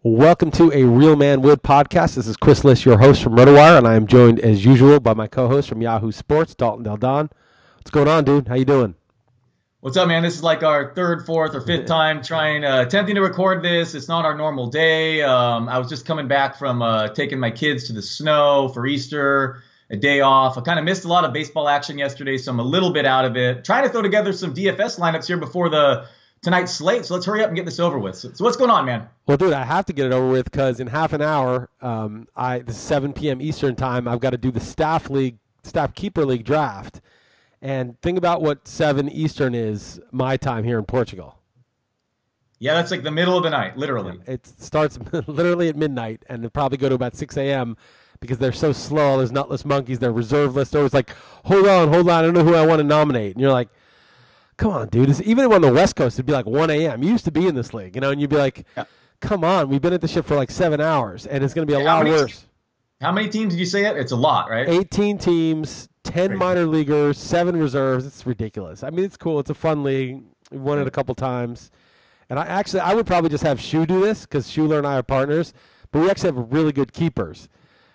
Welcome to a Real Man Wood podcast. This is Liss, your host from RotoWire, and I am joined as usual by my co-host from Yahoo Sports, Dalton. What's going on, dude? How you doing? What's up, man? This is like our third, fourth, or fifth time attempting to record this. It's not our normal day. I was just coming back from taking my kids to the snow for Easter, a day off. I kind of missed a lot of baseball action yesterday, so I'm a little bit out of it. Trying to throw together some DFS lineups here before tonight's slate, so let's hurry up and get this over with. So what's going on, man? Well, dude, I have to get it over with because in half an hour, this is 7 p.m. Eastern time, I've got to do the Staff Keeper League draft. And think about what 7 Eastern is my time here in Portugal. Yeah, that's like the middle of the night, literally. Yeah, it starts literally at midnight, and it'll probably go to about 6 a.m. because they're so slow. There's nutless monkeys. They're reserve list. They're always like, hold on, I don't know who I want to nominate. And you're like, come on, dude. Even on the West Coast, it'd be like 1 a.m. You used to be in this league, and you'd be like, come on, we've been at this shit for like 7 hours, and it's going to be a lot worse. How many teams did you say it? It's a lot, right? 18 teams, 10 minor leaguers, 7 reserves. It's ridiculous. I mean, it's cool. It's a fun league. We've won it a couple times. And I would probably just have Shu do this because Schuler and I are partners, but we actually have really good keepers.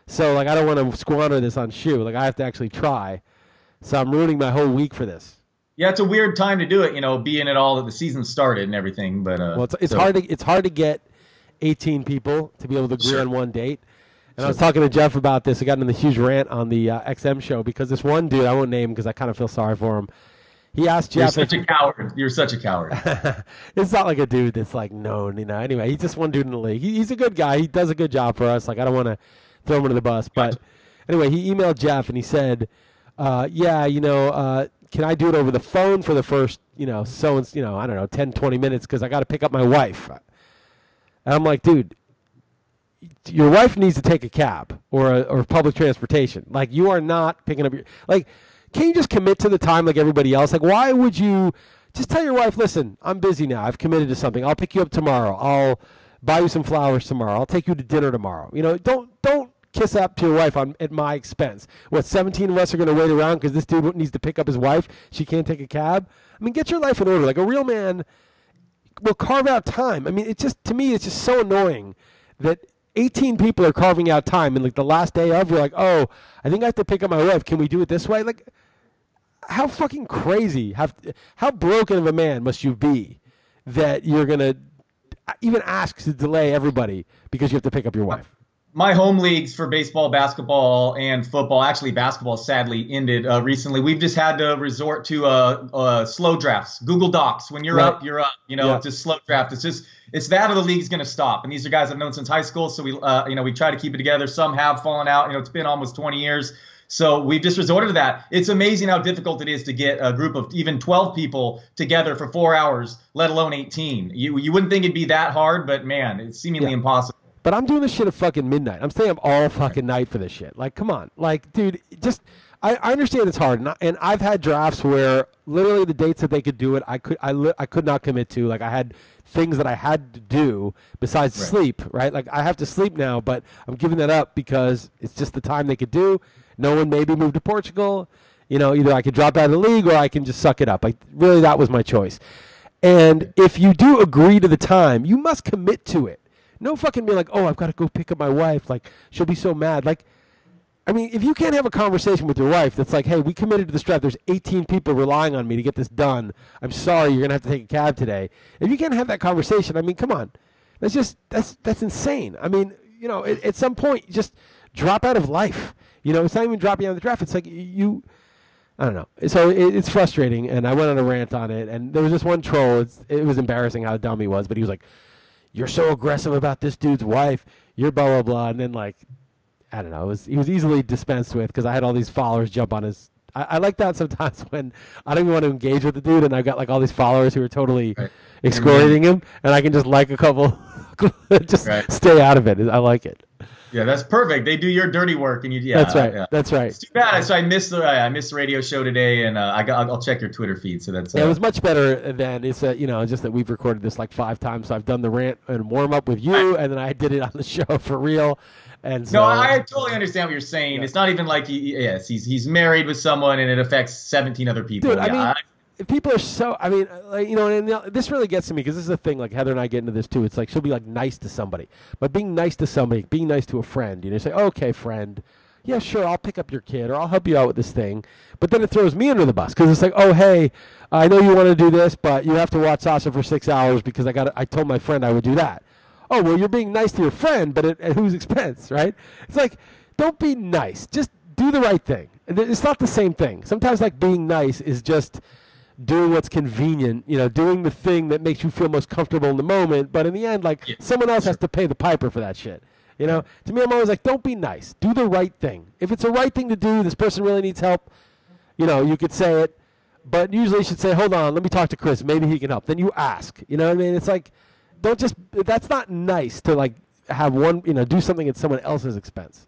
So, I don't want to squander this on Shu. I have to actually try. So I'm ruining my whole week for this. Yeah, it's a weird time to do it, being it all that the season started and everything. But well, it's hard to get 18 people to be able to agree on one date. And I was talking to Jeff about this. I got in the huge rant on the XM show because this one dude, I won't name him because I kind of feel sorry for him. He asked Jeff. You're such a coward. It's not like a dude that's known, Anyway, he's just one dude in the league. He's a good guy. He does a good job for us. I don't want to throw him under the bus. But anyway, he emailed Jeff and he said, can I do it over the phone for the first, I don't know, 10, 20 minutes because I got to pick up my wife. And I'm like, dude, your wife needs to take a cab or public transportation. You are not picking up your can you just commit to the time like everybody else? Why would you just tell your wife, listen, I'm busy now. I've committed to something. I'll pick you up tomorrow. I'll buy you some flowers tomorrow. I'll take you to dinner tomorrow. Don't kiss up to your wife at my expense. What, 17 of us are going to wait around because this dude needs to pick up his wife? She can't take a cab? I mean, get your life in order. A real man will carve out time. I mean, to me, it's just so annoying that 18 people are carving out time, and the last day of, you're like, oh, I think I have to pick up my wife. Can we do it this way? How fucking crazy, how broken of a man must you be that you're going to even ask to delay everybody because you have to pick up your wife? My home leagues for baseball, basketball, and football, actually basketball sadly ended recently. We've just had to resort to slow drafts, Google Docs. When you're up, you're up. Just slow draft. It's that or the league's going to stop. And these are guys I've known since high school, so we try to keep it together. Some have fallen out. It's been almost 20 years. So we've just resorted to that. It's amazing how difficult it is to get a group of even 12 people together for 4 hours, let alone 18. You wouldn't think it'd be that hard, but man, it's seemingly impossible. But I'm doing this shit at fucking midnight. I'm staying up all fucking night for this shit. Come on. Dude, I understand it's hard. And I've had drafts where literally the dates that they could do it, I could not commit to. I had things that I had to do besides sleep, right? I have to sleep now, but I'm giving that up because it's just the time they could do. No one maybe moved to Portugal. Either I could drop out of the league or I can just suck it up. Really, that was my choice. And if you do agree to the time, you must commit to it. No fucking be like, oh, I've got to go pick up my wife. She'll be so mad. I mean, if you can't have a conversation with your wife that's hey, we committed to this draft. There's 18 people relying on me to get this done. I'm sorry, you're going to have to take a cab today. If you can't have that conversation, I mean, come on. That's insane. I mean, at some point, just drop out of life. It's not even dropping out of the draft. It's I don't know. So it's frustrating, and I went on a rant on it, and there was this one troll. It was embarrassing how dumb he was, but he was like, you're so aggressive about this dude's wife. You're blah, blah, blah. And then, I don't know. He was easily dispensed with because I had all these followers jump on his. I like that sometimes when I don't even want to engage with the dude and I've got all these followers who are totally excoriating him, and I can just a couple, stay out of it. I like it. Yeah, that's perfect. They do your dirty work, and That's right. That's right. It's too bad. So I missed the radio show today, and I'll check your Twitter feed. So that's it was much better than it's just that we've recorded this 5 times. So I've done the rant and warm up with you, and then I did it on the show for real. And so, no, I totally understand what you're saying. Yeah. It's not even he's married with someone, and it affects 17 other people. Dude, I mean, people are so, I mean, like, and this really gets to me because this is a thing, like Heather and I get into this too. It's like she'll be like nice to somebody. But being nice to somebody, being nice to a friend, you say, okay, friend, yeah, sure, I'll pick up your kid or I'll help you out with this thing. But then it throws me under the bus because it's like, oh, hey, I know you want to do this, but you have to watch Sasha for 6 hours because I told my friend I would do that. Oh, well, you're being nice to your friend, but at whose expense, right? It's like, don't be nice. Just do the right thing. It's not the same thing. Sometimes, like, being nice is just doing what's convenient, doing the thing that makes you feel most comfortable in the moment. But in the end, like, someone else has to pay the piper for that shit. To me, I'm always like, don't be nice. Do the right thing. If it's the right thing to do, this person really needs help, you could say it. But usually you should say, hold on, let me talk to Chris. Maybe he can help. Then you ask. You know what I mean? It's like, that's not nice to, like, have one, do something at someone else's expense.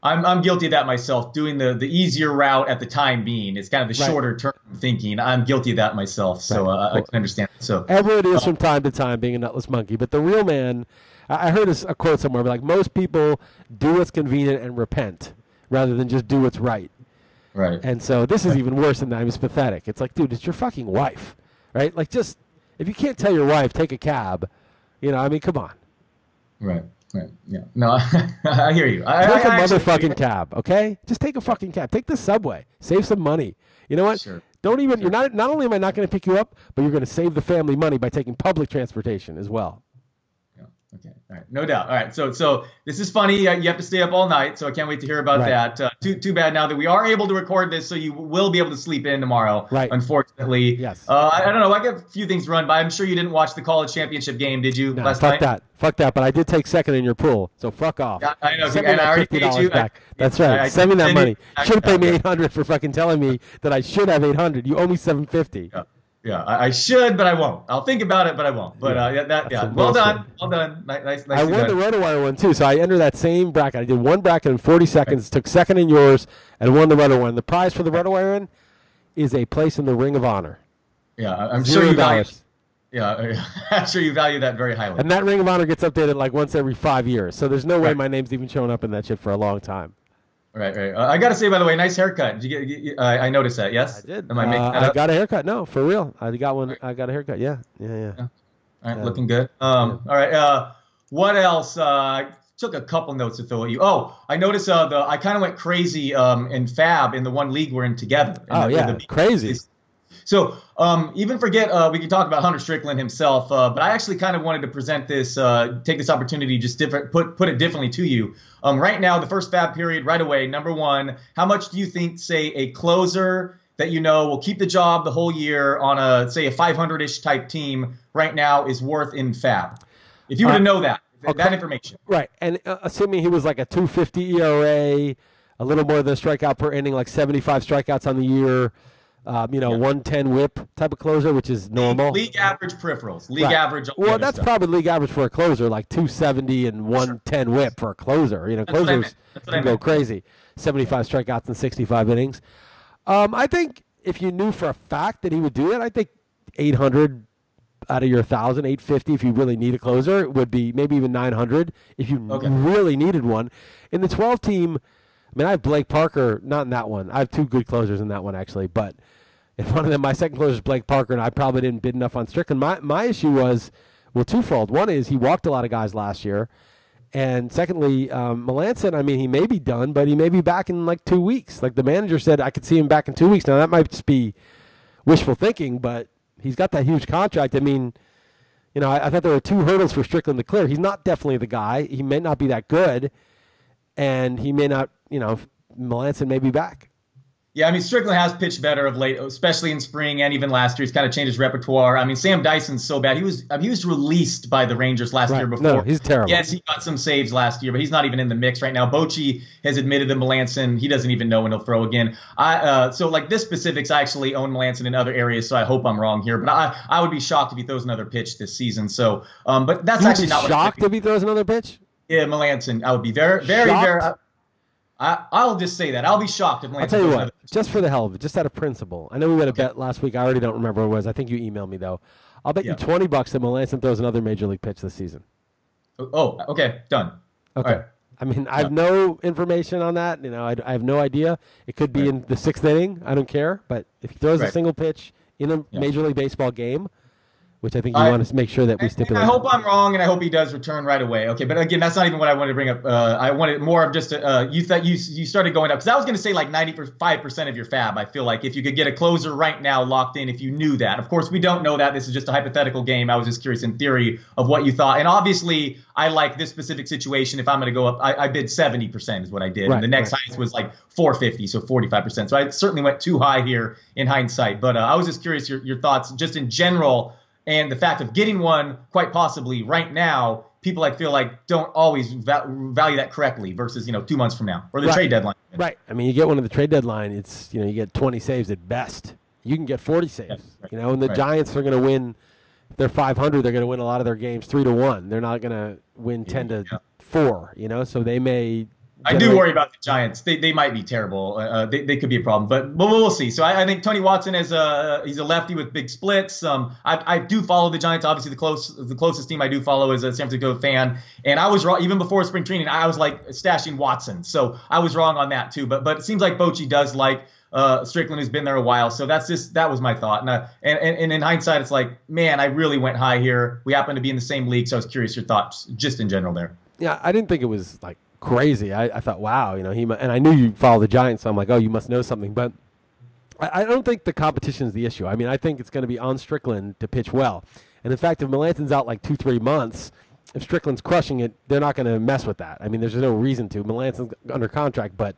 I'm guilty of that myself, doing the easier route at the time being. It's kind of the shorter term thinking. I'm guilty of that myself, so I can understand it. So everyone is from time to time being a nutless monkey, but the real man, I heard a quote somewhere, like, most people do what's convenient and repent rather than just do what's right. Right. And so this is even worse than that. It's pathetic. It's like, dude, it's your fucking wife, right? Like, just, if you can't tell your wife, take a cab, I mean, come on. Right. Right. Yeah. No, I hear you. Take a motherfucking cab, okay? Just take a fucking cab. Take the subway. Save some money. You know what? Sure. Don't even. You're not only am I not going to pick you up, but you're going to save the family money by taking public transportation as well. Yeah. Okay. All right. No doubt. All right. So this is funny. You have to stay up all night, so I can't wait to hear about that. Too bad now that we are able to record this, so you will be able to sleep in tomorrow. Right. Unfortunately. Yes. I don't know. I got a few things to run by. I'm sure you didn't watch the college championship game, did you? No, last night? Fuck that. But I did take second in your pool, so fuck off. Yeah, I know. Send me and I already paid you. Back. That's right. Send me that money. Should have paid me $800 for fucking telling me that I should have $800. You owe me $750. Yeah, I should, but I won't. I'll think about it, but I won't. But well done. Nice. I won the RotoWire one too, so I entered that same bracket. I did one bracket in 40 seconds, took second in yours, and won the RotoWire one. The prize for the RotoWire is a place in the Ring of Honor. Yeah, I'm sure you value. Yeah, I'm sure you value that very highly. And that Ring of Honor gets updated like once every 5 years, so there's no way my name's even showing up in that shit for a long time. Right. I got to say, by the way, nice haircut. Did you get? I noticed that. Yes, I did. Am I making that up? I got a haircut. No, for real. I got one. I got a haircut. Yeah. All right, looking good. All right. What else? I took a couple notes to throw at you. Oh, I noticed I kind of went crazy in Fab in the one league we're in together. Crazy. So even forget we can talk about Hunter Strickland himself, but I actually kind of wanted to present this, take this opportunity, just put it differently to you. Right now, the first Fab period, right away, number one, how much do you think, say, a closer that will keep the job the whole year on a 500-ish type team right now is worth in Fab? If you were to know that information. Right, and assuming he was like a 250 ERA, a little more than a strikeout per inning, like 75 strikeouts on the year. 110 whip type of closer, which is normal. League average peripherals. League average. Well, that's probably league average for a closer, like 270 and 110 whip for a closer. Closers can go crazy. 75 strikeouts in 65 innings. I think if you knew for a fact that he would do it, I think 800 out of your 1,000, 850 if you really need a closer would be maybe even 900 if you really needed one. In the 12 team, I mean, I have Blake Parker, not in that one. I have two good closers in that one, actually. But if one of them, my second closer is Blake Parker, and I probably didn't bid enough on Strickland. My issue was, twofold. One is he walked a lot of guys last year. And secondly, Melancon, I mean, he may be done, but he may be back in like 2 weeks. Like the manager said, I could see him back in 2 weeks. Now, that might just be wishful thinking, but he's got that huge contract. I mean, I thought there were two hurdles for Strickland to clear. He's not definitely the guy. He may not be that good, and he may not, Melancon may be back. Yeah, I mean, Strickland has pitched better of late, especially in spring and even last year. He's kind of changed his repertoire. I mean, Sam Dyson's so bad. He was released by the Rangers last year before. No, he's terrible. Yes, he got some saves last year, but he's not even in the mix right now. Bochy has admitted that Melancon, he doesn't even know when he'll throw again. So like this specifics, I actually own Melancon in other areas, so I hope I'm wrong here. But I would be shocked if he throws another pitch this season. So, but that's actually not what I'm shocked if he throws another pitch? Yeah, Melancon, I would be very, very, very. I'll just say that. I'll be shocked if Melancon. I'll tell you what, just for the hell of it, just out of principle. I know we had a bet last week. I already don't remember what it was. I think you emailed me, though. I'll bet you $20 that Melancon throws another major league pitch this season. Oh, okay. Done. Okay. Right. I mean, I have no information on that. I have no idea. It could be in the 6th inning. I don't care. But if he throws a single pitch in a Major League Baseball game, which I think you want to make sure that we stipulate. I hope I'm wrong, and I hope he does return right away. Okay, but again, that's not even what I wanted to bring up. I wanted more of just you thought you started going up because I was going to say like 95% of your fab. I feel like if you could get a closer right now locked in, if you knew that. Of course, we don't know that. This is just a hypothetical game. I was just curious in theory of what you thought, and obviously, I like this specific situation. If I'm going to go up, I bid 70% is what I did, and the next highest was like 450, so 45%. So I certainly went too high here in hindsight. But I was just curious your thoughts just in general. And the fact of getting one, quite possibly right now, people I feel like don't always value that correctly versus 2 months from now or the trade deadline. Right. I mean, you get one at the trade deadline. It's you get 20 saves at best. You can get 40 saves. And the Giants are going to win. If they're 500, they're going to win a lot of their games 3-1. They're not going to win 10-4. So they may. I do worry about the Giants. They might be terrible. They could be a problem, but we'll see. So I think Tony Watson is he's a lefty with big splits. I do follow the Giants. Obviously, the closest team I do follow is a San Francisco fan. And I was wrong even before spring training. I was like stashing Watson, so I was wrong on that too. But it seems like Bochy does like Strickland, who's been there a while. So that was my thought. And in hindsight, it's like, man, I really went high here. We happen to be in the same league, so I was curious your thoughts just in general there. Yeah, I didn't think it was like crazy. I thought, wow, and I knew you follow the Giants, so I'm like, oh, you must know something. But I don't think the competition is the issue. I mean, I think it's going to be on Strickland to pitch well. And in fact, if Melancon's out like 2-3 months, if Strickland's crushing it, they're not going to mess with that. I mean, there's no reason to. Melancon's under contract, but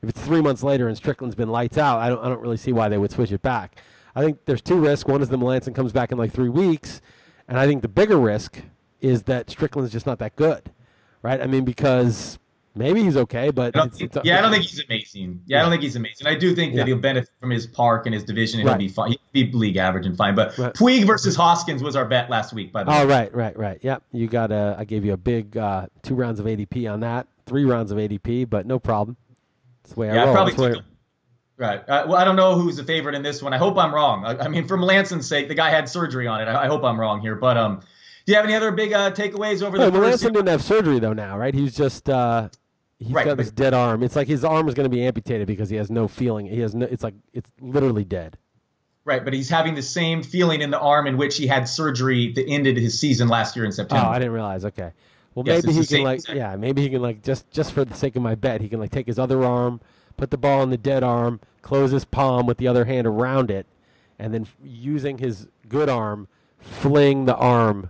if it's 3 months later and Strickland's been lights out, I don't really see why they would switch it back. I think there's two risks. One is that Melancon comes back in like 3 weeks, and I think the bigger risk is that Strickland's just not that good. Right? I mean, because maybe he's okay, but I don't think he's amazing. I don't think he's amazing. I do think that he'll benefit from his park and his division, and he'll be fine. He'll be league average and fine. But Puig versus Hoskins was our bet last week, by the way. Oh, right. Yep. You got I gave you a big 2 rounds of ADP on that, 3 rounds of ADP, but no problem. That's the way I roll. Probably right. Well, I don't know who's the favorite in this one. I hope I'm wrong. I mean, for Melancon's sake, the guy had surgery on it. I hope I'm wrong here, but do you have any other big takeaways over the first? Melancon didn't have surgery though now, right? He's just he's got this dead arm. It's like his arm is going to be amputated because he has no feeling. It's literally dead. Right, but he's having the same feeling in the arm in which he had surgery that ended his season last year in September. Oh, I didn't realize. Okay. Well, maybe he can maybe he can just for the sake of my bet, he can take his other arm, put the ball in the dead arm, close his palm with the other hand around it, and then using his good arm, fling the arm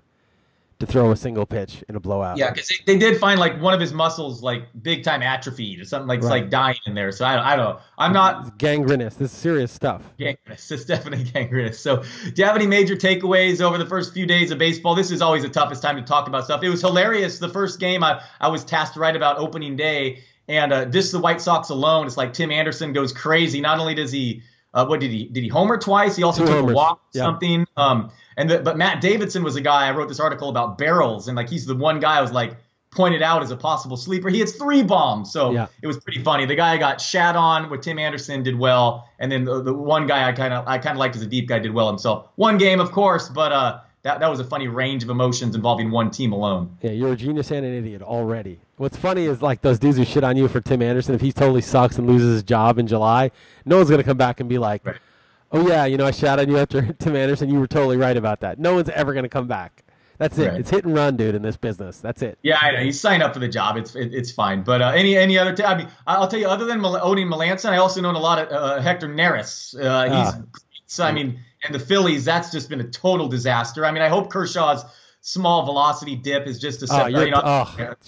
to throw a single pitch in a blowout. Yeah, because they did find one of his muscles big time atrophied or something it's like dying in there. So I don't know. I'm not it's gangrenous. This is serious stuff. Gangrenous. It's definitely gangrenous. So do you have any major takeaways over the first few days of baseball? This is always the toughest time to talk about stuff. It was hilarious. The first game I was tasked to write about opening day, and just the White Sox alone, it's like Tim Anderson goes crazy. Not only does he did he homer twice? He also took a walk or something. But Matt Davidson was a guy, I wrote this article about barrels, and he's the one guy I was pointed out as a possible sleeper. He hits 3 bombs, so it was pretty funny. The guy I got shat on with Tim Anderson did well, and then the one guy I kind of liked as a deep guy did well himself. One game, of course, but that was a funny range of emotions involving one team alone. Yeah, you're a genius and an idiot already. What's funny is those dudes who shit on you for Tim Anderson, if he totally sucks and loses his job in July, no one's going to come back and be like, oh, yeah, I shot on you after Tim Anderson. You were totally right about that. No one's ever going to come back. That's it. Right. It's hit and run, dude, in this business. That's it. Yeah, I know. You sign up for the job. It's fine. But any other I mean, I'll tell you, other than owning Melancon, I also own a lot of Hector Neris. He's I mean, and the Phillies, that's just been a total disaster. I mean, I hope Kershaw's small velocity dip is just a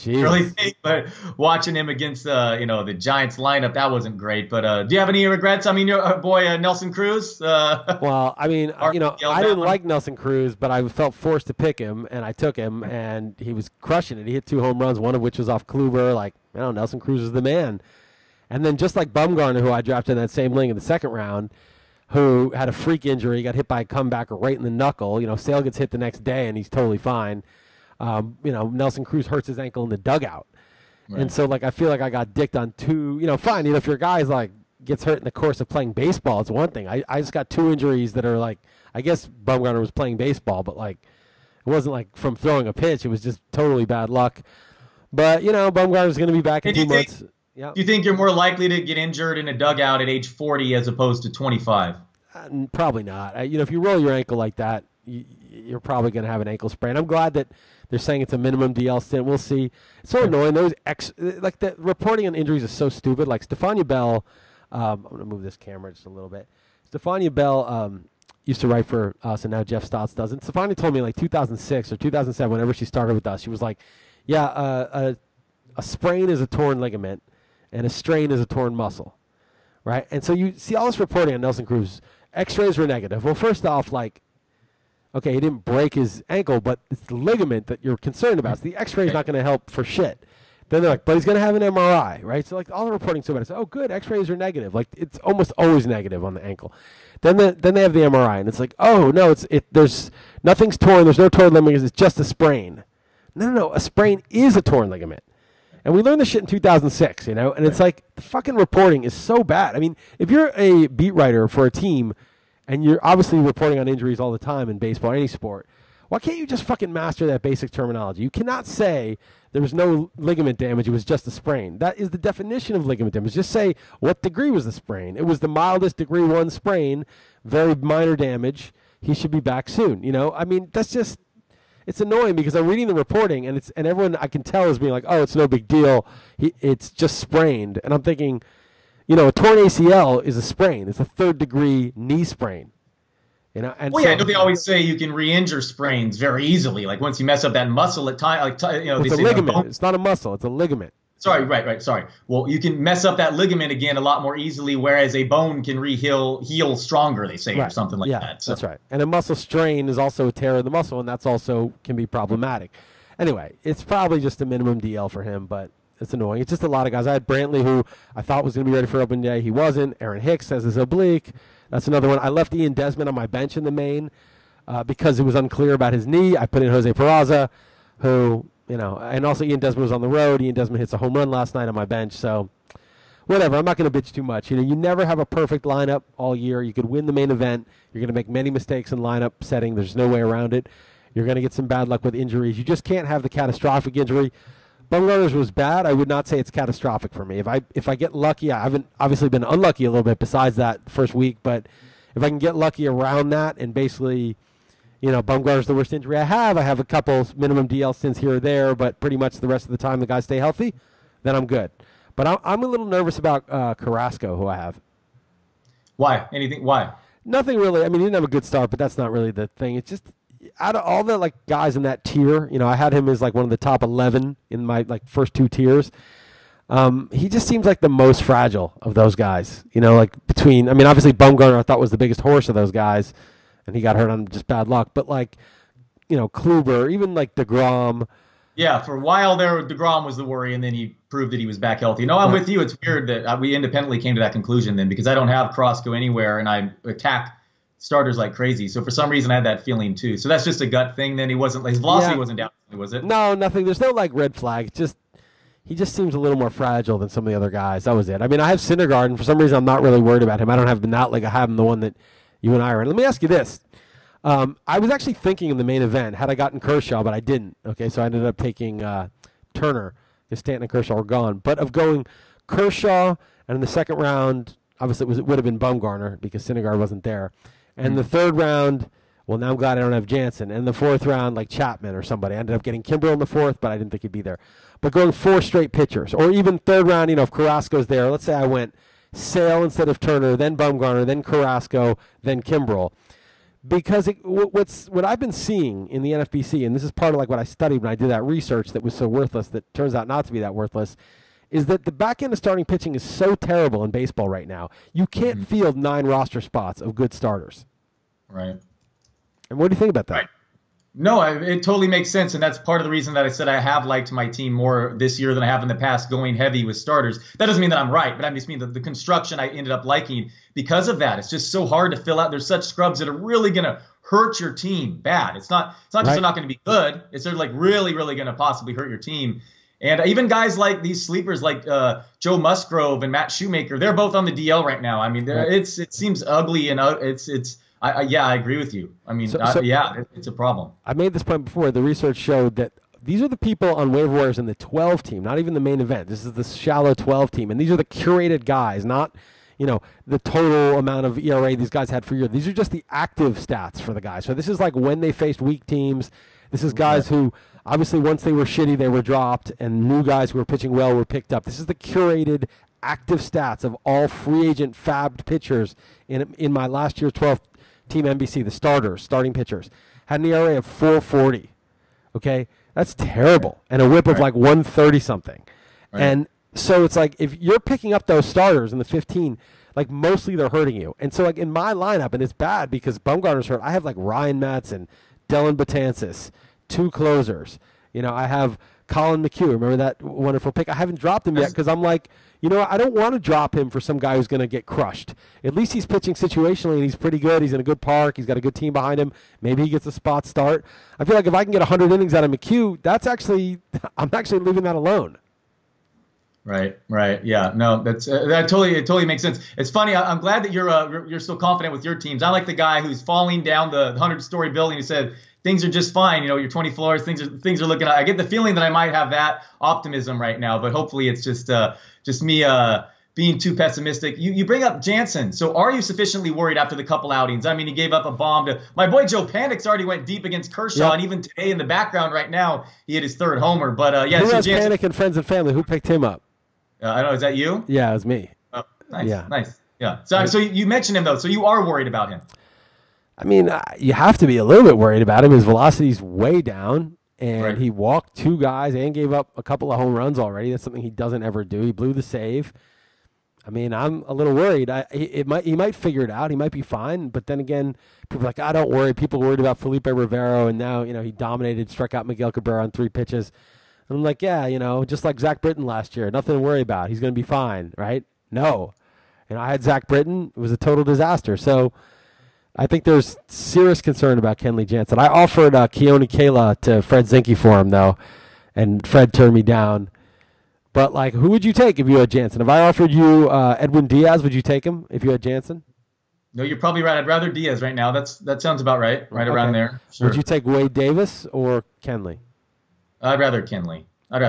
really think, but watching him against the Giants lineup, that wasn't great. But do you have any regrets? I mean, your boy Nelson Cruz. Well, I mean, I didn't like Nelson Cruz, but I felt forced to pick him, and I took him, and he was crushing it. He hit 2 home runs, one of which was off Kluber. Nelson Cruz is the man. And then just like Bumgarner, who I drafted in that same league in the second round, who had a freak injury, got hit by a comebacker right in the knuckle. Sale gets hit the next day, and he's totally fine. Nelson Cruz hurts his ankle in the dugout. Right. And so, I feel like I got dicked on 2. Fine, if your guy's, gets hurt in the course of playing baseball, it's one thing. I just got 2 injuries that are, I guess Bumgarner was playing baseball, but, it wasn't, from throwing a pitch. It was just totally bad luck. But, Bumgarner's going to be back in 2 months. Yep. Do you think you're more likely to get injured in a dugout at age 40 as opposed to 25? Probably not. If you roll your ankle like that, you're probably going to have an ankle sprain. I'm glad that they're saying it's a minimum DL stint. We'll see. It's so annoying. Like the reporting on injuries is so stupid. Like Stephania Bell, I'm going to move this camera just a little bit. Stephania Bell used to write for us, and now Jeff Stotts does it. Stephania told me like 2006 or 2007, whenever she started with us, she was like, yeah, a sprain is a torn ligament, and a strain is a torn muscle, right? And so you see all this reporting on Nelson Cruz. X-rays were negative. Well, first off, like, okay, he didn't break his ankle, but it's the ligament that you're concerned about. So the X-ray is not going to help for shit. Then they're like, but he's going to have an MRI, right? So like all the reporting so bad. It's, oh, good, X-rays are negative. Like it's almost always negative on the ankle. Then they have the MRI, and it's like, oh no, there's nothing's torn. There's no torn ligament. It's just a sprain. No. A sprain is a torn ligament. And we learned this shit in 2006, and it's like the fucking reporting is so bad. I mean, if you're a beat writer for a team and you're obviously reporting on injuries all the time in baseball or any sport, why can't you just fucking master that basic terminology? You cannot say there was no ligament damage, it was just a sprain. That is the definition of ligament damage. Just say what degree was the sprain. It was the mildest degree 1 sprain, very minor damage. He should be back soon. I mean, that's just... It's annoying because I'm reading the reporting and everyone I can tell is being like, oh, it's no big deal. It's just sprained. And I'm thinking, a torn ACL is a sprain. It's a 3rd degree knee sprain. And don't they always say you can re-injure sprains very easily? Like once you mess up that muscle at time, it's a ligament. It's not a muscle. It's a ligament. Sorry, right. Sorry. Well, you can mess up that ligament again a lot more easily, whereas a bone can heal stronger, they say, or something like that. So. That's right. And a muscle strain is also a tear of the muscle, and that's also can be problematic. Anyway, it's probably just a minimum DL for him, but it's annoying. It's just a lot of guys. I had Brantley, who I thought was going to be ready for opening day. He wasn't. Aaron Hicks has his oblique. That's another one. I left Ian Desmond on my bench in the main because it was unclear about his knee. I put in Jose Peraza, who... and also Ian Desmond was on the road. Ian Desmond hits a home run last night on my bench. So, whatever. I'm not going to bitch too much. You never have a perfect lineup all year. You could win the main event. You're going to make many mistakes in lineup setting. There's no way around it. You're going to get some bad luck with injuries. You just can't have the catastrophic injury. Bumgarner's was bad. I would not say it's catastrophic for me. If I get lucky, I haven't obviously been unlucky a little bit besides that first week, but if I can get lucky around that and basically... Bumgarner's the worst injury I have. I have a couple minimum DL stints here or there, but pretty much the rest of the time the guys stay healthy, then I'm good. But I'm a little nervous about Carrasco, who I have. Why? Anything? Why? Nothing really. I mean, he didn't have a good start, but that's not really the thing. It's just out of all the guys in that tier, I had him as one of the top 11 in my first 2 tiers. He just seems like the most fragile of those guys. Between, obviously Bumgarner I thought was the biggest horse of those guys. And he got hurt on just bad luck. But Kluber, even DeGrom. Yeah, for a while there, DeGrom was the worry, and then he proved that he was back healthy. No, I'm with you. It's weird that we independently came to that conclusion then because I don't have Carrasco anywhere, and I attack starters like crazy. So for some reason, I had that feeling too. So that's just a gut thing. Then his velocity wasn't down, was it? No, nothing. There's no red flag. He just seems a little more fragile than some of the other guys. That was it. I have Syndergaard, and for some reason, I'm not really worried about him. I don't have Benat I have him the one that you and I are in. Let me ask you this. I was actually thinking in the main event, had I gotten Kershaw, but I didn't. Okay, so I ended up taking Turner because Stanton and Kershaw were gone. But of going Kershaw, and in the second round, obviously it would have been Bumgarner because Syndergaard wasn't there. And the third round, well, now I'm glad I don't have Jansen. And the fourth round, Chapman or somebody. I ended up getting Kimbrel in the fourth, but I didn't think he'd be there. But going 4 straight pitchers, or even third round, if Carrasco's there, let's say I went Sale instead of Turner, then Bumgarner, then Carrasco, then Kimbrel. Because what I've been seeing in the NFBC, and this is part of what I studied when I did that research that was so worthless that turns out not to be that worthless, is that the back end of starting pitching is so terrible in baseball right now. You can't field 9 roster spots of good starters. Right. And what do you think about that? Right. No, it totally makes sense, and that's part of the reason that I said I have liked my team more this year than I have in the past, going heavy with starters. That doesn't mean that I'm right, but I just mean the construction I ended up liking because of that. It's just so hard to fill out. There's such scrubs that are really going to hurt your team bad. It's not just they're not going to be good. It's they're really, really going to possibly hurt your team. And even guys like these sleepers like Joe Musgrove and Matt Shoemaker, they're both on the DL right now. It seems ugly and I agree with you. It's a problem. I made this point before. The research showed that these are the people on waiver wires in the 12 team, not even the main event. This is the shallow 12 team, and these are the curated guys, not the total amount of ERA these guys had for a year. These are just the active stats for the guys. So this is like when they faced weak teams. This is guys who obviously once they were shitty, they were dropped, and new guys who were pitching well were picked up. This is the curated active stats of all free agent fabbed pitchers in my last year's 12th team NBC, the starting pitchers. Had an ERA of 4.40. Okay? That's terrible. And a whip of like 130 something. Right. And so it's like if you're picking up those starters in the 15, like mostly they're hurting you. And so like in my lineup, and it's bad because Bumgarner's hurt, I have like Ryan Matson, Dylan Betances, 2 closers. I have Colin McHugh. Remember that wonderful pick? I haven't dropped him yet because I'm like, I don't want to drop him for some guy who's going to get crushed. At least he's pitching situationally, and he's pretty good. He's in a good park. He's got a good team behind him. Maybe he gets a spot start. I feel like if I can get 100 innings out of McHugh, I'm actually leaving that alone. Right. Yeah. No, that totally makes sense. It's funny. I'm glad that you're so confident with your teams. I like the guy who's falling down the 100-story building who said things are just fine. You're 20 floors. Things are looking. I get the feeling that I might have that optimism right now, but hopefully it's just me being too pessimistic. You bring up Jansen. So are you sufficiently worried after the couple outings? I mean, he gave up a bomb to my boy Joe Panik's already went deep against Kershaw, and even today in the background right now he hit his 3rd homer. But yeah, who so has Jansen, Panik and friends and family? Who picked him up? I don't know. Is that you? Yeah, it was me. Oh, nice. Yeah. Nice. Yeah. So you mentioned him though. So you are worried about him. I mean, you have to be a little bit worried about him. His velocity's way down, and he walked 2 guys and gave up a couple of home runs already. That's something he doesn't ever do. He blew the save. I mean, I'm a little worried. He might figure it out. He might be fine. But then again, people are like, don't worry. People are worried about Felipe Rivero, and now he dominated, struck out Miguel Cabrera on 3 pitches. And I'm like, yeah, just like Zach Britton last year. Nothing to worry about. He's going to be fine, right? No. I had Zach Britton. It was a total disaster. So I think there's serious concern about Kenley Jansen. I offered Keone Kela to Fred Zinke for him, though, and Fred turned me down. But, like, who would you take if you had Jansen? If I offered you Edwin Diaz, would you take him if you had Jansen? No, you're probably right. I'd rather Diaz right now. That sounds about right around there. Sure. Would you take Wade Davis or Kenley? I'd rather Kenley. I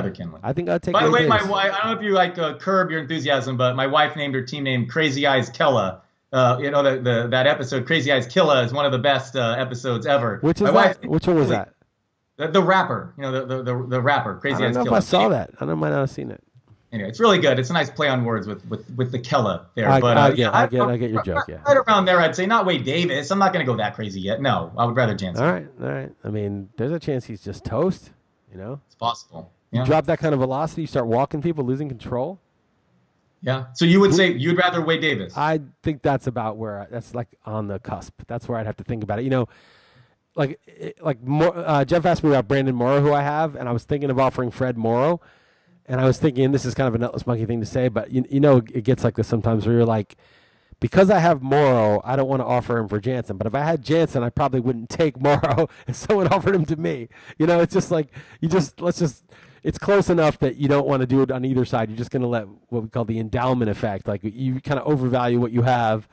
think I'd take By the way, Davis. my wife, I don't know if you curb your enthusiasm, but my wife named her team name Crazy Eyes Kella. That episode, Crazy Eyes Killa, is one of the best episodes ever. Which one was that? The rapper, the rapper, Crazy Eyes Killa. I don't know if I saw that. I might not have seen it. Anyway, it's really good. It's a nice play on words with the Kella there. I get your joke. Yeah, right around there, I'd say not Wade Davis. I'm not going to go that crazy yet. No, I would rather Jansen. All right. I mean, there's a chance he's just toast. It's possible. You drop that kind of velocity, you start walking people, losing control. Yeah. So you would say you'd rather Wade Davis? I think that's about where that's like on the cusp. That's where I'd have to think about it. Jeff asked me about Brandon Morrow, who I have, and I was thinking of offering Fred Morrow, and I was thinking this is kind of a nutless monkey thing to say, but it gets like this sometimes where you're like, because I have Morrow, I don't want to offer him for Jansen. But if I had Jansen, I probably wouldn't take Morrow if someone offered him to me. It's just like it's close enough that you don't want to do it on either side. You're just going to let what we call the endowment effect. Like you kind of overvalue what you have.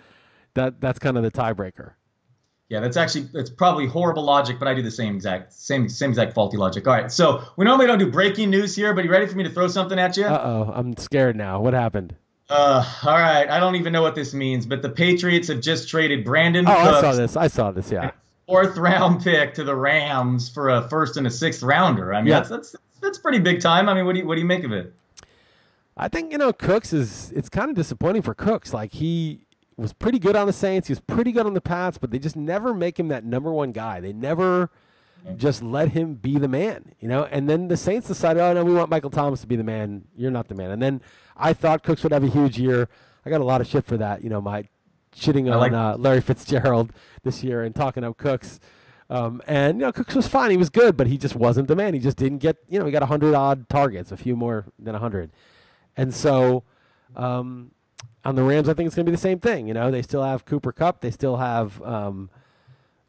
That's kind of the tiebreaker. Yeah, that's probably horrible logic, but I do the same exact faulty logic. All right, so we normally don't do breaking news here, but you ready for me to throw something at you? Uh-oh, I'm scared now. What happened? All right, I don't even know what this means, but the Patriots have just traded Brandin Cooks. I saw this, yeah. 4th round pick to the Rams for a 1st and a 6th rounder. I mean, that's pretty big time. I mean, what do you make of it? I think, Cooks it's kind of disappointing for Cooks. Like, he was pretty good on the Saints. He was pretty good on the Pats, but they just never make him that number 1 guy. They never just let him be the man, And then the Saints decided, oh, no, we want Michael Thomas to be the man. You're not the man. And then I thought Cooks would have a huge year. I got a lot of shit for that, my shitting on Larry Fitzgerald this year and talking up Cooks. And Cooks was fine. He was good, but he just wasn't the man. He just didn't get, he got 100-odd targets, a few more than 100. And so on the Rams, I think it's going to be the same thing. They still have Cooper Kupp. They still have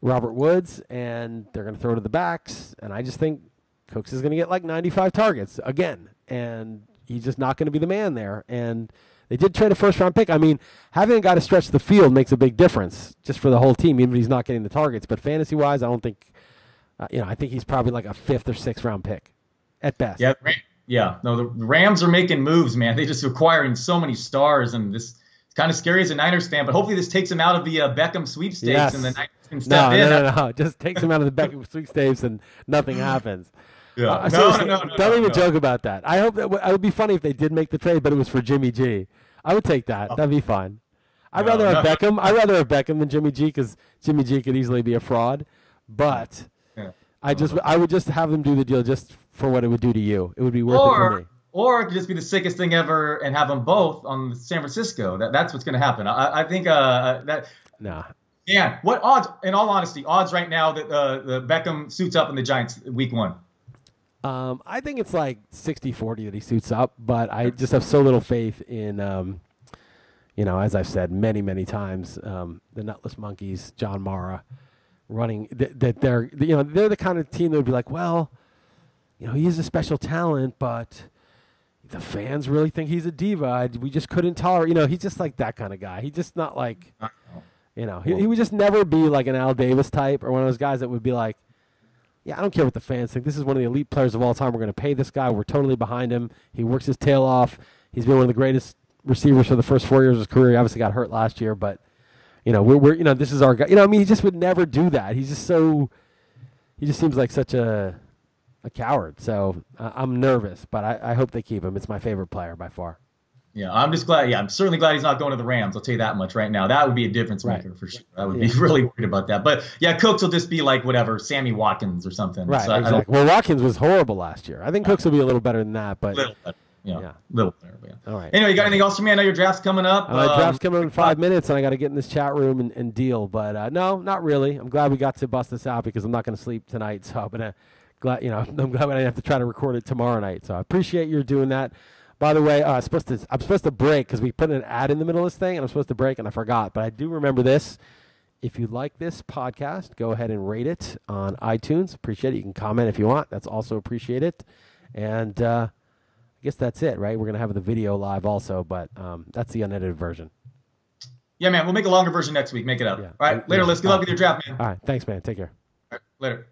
Robert Woods, and they're going to throw to the backs. And I just think Cooks is going to get like 95 targets again. And he's just not going to be the man there. And they did trade a 1st-round pick. I mean, having a guy to stretch the field makes a big difference just for the whole team, even if he's not getting the targets. But fantasy-wise, I don't think, I think he's probably like a 5th or 6th-round pick at best. Yeah. No, the Rams are making moves, man. They're just acquiring so many stars, and this it's kind of scary as a Niners fan, but hopefully this takes him out of the Beckham sweepstakes yes. and the Niners can step in. No. Just takes him out of the Beckham sweepstakes and nothing happens. Yeah. Don't even joke about that. I hope that it would be funny if they did make the trade, but it was for Jimmy G. I would take that. That'd be fine. I'd rather have Beckham. I'd rather have Beckham than Jimmy G because Jimmy G could easily be a fraud. But I would just have them do the deal just for what it would do to you. It would be worth it for me. Or it could just be the sickest thing ever and have them both on San Francisco. That's what's going to happen. I think that. Nah. Yeah. What odds? In all honesty, odds right now that the Beckham suits up in the Giants week 1. I think it's like 60-40 that he suits up, but I just have so little faith in, as I've said many, many times, the Nutless Monkeys, John Mara, running that they're the kind of team that would be like, well, he is a special talent, but the fans really think he's a diva. We just couldn't tolerate. He's just like that kind of guy. He's just not like, he would just never be like an Al Davis type or one of those guys that would be like, yeah, I don't care what the fans think. This is one of the elite players of all time. We're going to pay this guy. We're totally behind him. He works his tail off. He's been one of the greatest receivers for the first 4 years of his career. He obviously got hurt last year, but we're this is our guy. He just would never do that. He just seems like such a coward. So I'm nervous, but I hope they keep him. It's my favorite player by far. Yeah, I'm just glad. Yeah, I'm certainly glad he's not going to the Rams. I'll tell you that much right now. That would be a difference maker for sure. I would be really worried about that. But yeah, Cooks will just be like whatever, Sammy Watkins or something. Right. So exactly. Well, Watkins was horrible last year. I think Cooks will be a little better than that, but little better. Little better. Yeah. All right. Anyway, you got anything else for me? I know your draft's coming up. Draft's coming up in 5 minutes, and I got to get in this chat room and deal. But no, not really. I'm glad we got to bust this out because I'm not going to sleep tonight. So I'm glad I didn't have to try to record it tomorrow night. So I appreciate you doing that. By the way, I'm supposed to break because we put an ad in the middle of this thing, and I'm supposed to break, and I forgot. But I do remember this. If you like this podcast, go ahead and rate it on iTunes. Appreciate it. You can comment if you want. That's also appreciated. And I guess that's it, right? We're going to have the video live also, but that's the unedited version. Yeah, man. We'll make a longer version next week. Make it up. Yeah. All right. Later, Liss. Good luck with your draft, man. All right. Thanks, man. Take care. All right. Later.